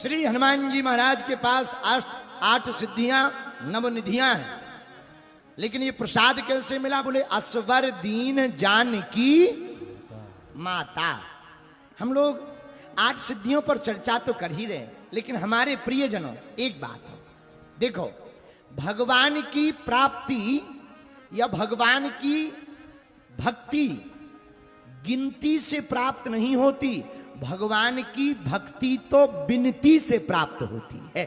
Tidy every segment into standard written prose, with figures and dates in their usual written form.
श्री हनुमान जी महाराज के पास 8 सिद्धियां नवनिधियां हैं, लेकिन ये प्रसाद कैसे मिला? बोले असवर दीन जानकी माता। हम लोग 8 सिद्धियों पर चर्चा तो कर ही रहे, लेकिन हमारे प्रियजनों एक बात है, देखो, भगवान की प्राप्ति या भगवान की भक्ति गिनती से प्राप्त नहीं होती, भगवान की भक्ति तो विनती से प्राप्त होती है।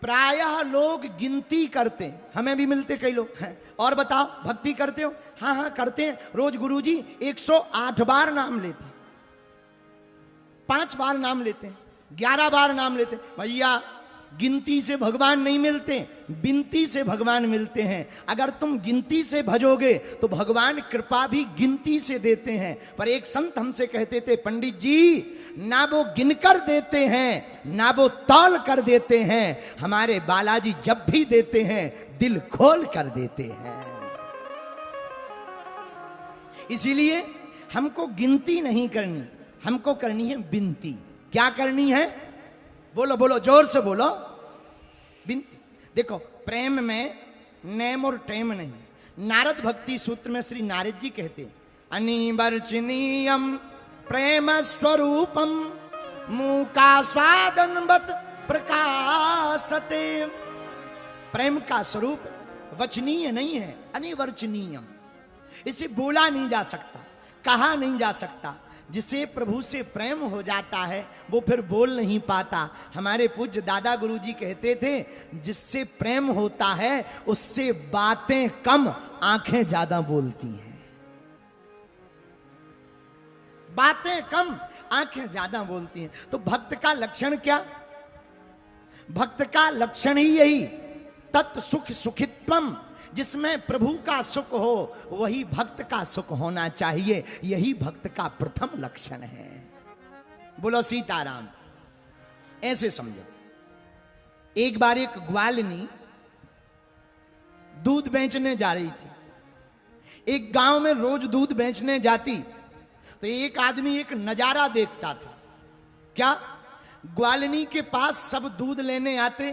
प्रायः लोग गिनती करते हैं, हमें भी मिलते कई लोग हैं, और बताओ भक्ति करते हो? हाँ हाँ करते हैं, रोज गुरुजी 108 बार नाम लेते हैं, 5 बार नाम लेते हैं, 11 बार नाम लेते हैं। भैया गिनती से भगवान नहीं मिलते, बिनती से भगवान मिलते हैं। अगर तुम गिनती से भजोगे तो भगवान कृपा भी गिनती से देते हैं। पर एक संत हमसे कहते थे, पंडित जी ना वो गिनकर देते हैं ना वो तौल कर देते हैं, हमारे बालाजी जब भी देते हैं दिल खोल कर देते हैं। इसीलिए हमको गिनती नहीं करनी, हमको करनी है बिनती। क्या करनी है? बोलो बोलो, जोर से बोलो, बिनती। देखो प्रेम में नेम और टेम नहीं। नारद भक्ति सूत्र में श्री नारद जी कहते, अनिवर्चनीयम प्रेम स्वरूपम मूका स्वादनवत प्रकाशते। प्रेम का स्वरूप वचनीय नहीं है, अनिवर्चनीयम। इसे बोला नहीं जा सकता, कहा नहीं जा सकता। जिसे प्रभु से प्रेम हो जाता है वो फिर बोल नहीं पाता। हमारे पूज्य दादा गुरुजी कहते थे, जिससे प्रेम होता है उससे बातें कम आंखें ज्यादा बोलती हैं। बातें कम आंखें ज्यादा बोलती हैं। तो भक्त का लक्षण क्या? भक्त का लक्षण ही यही, तत् सुख सुखित्वम। जिसमें प्रभु का सुख हो वही भक्त का सुख होना चाहिए। यही भक्त का प्रथम लक्षण है। बोलो सीताराम। ऐसे समझो, एक बार एक ग्वालिनी दूध बेचने जा रही थी। एक गांव में रोज दूध बेचने जाती तो एक आदमी एक नजारा देखता था। क्या? ग्वालिनी के पास सब दूध लेने आते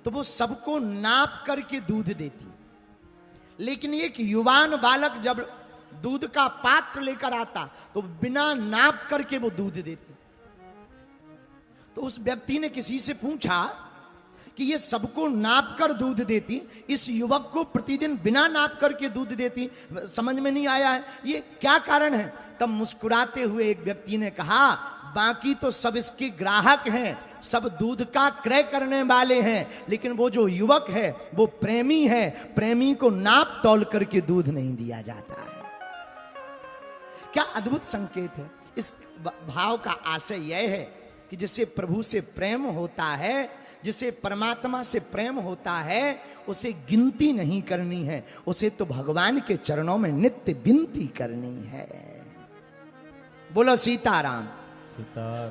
तो वो सबको नाप करके दूध देती, लेकिन एक युवान बालक जब दूध का पात्र लेकर आता तो बिना नाप करके वो दूध देती। तो उस व्यक्ति ने किसी से पूछा कि ये सबको नाप कर दूध देती, इस युवक को प्रतिदिन बिना नाप करके दूध देती, समझ में नहीं आया है, ये क्या कारण है? तब मुस्कुराते हुए एक व्यक्ति ने कहा, बाकी तो सब इसके ग्राहक हैं, सब दूध का क्रय करने वाले हैं, लेकिन वो जो युवक है वो प्रेमी है, प्रेमी को नाप तौल करके दूध नहीं दिया जाता है। क्या अद्भुत संकेत है। इस भाव का आशय यह है कि जिसे प्रभु से प्रेम होता है, जिसे परमात्मा से प्रेम होता है, उसे गिनती नहीं करनी है, उसे तो भगवान के चरणों में नित्य विनती करनी है। बोलो सीताराम।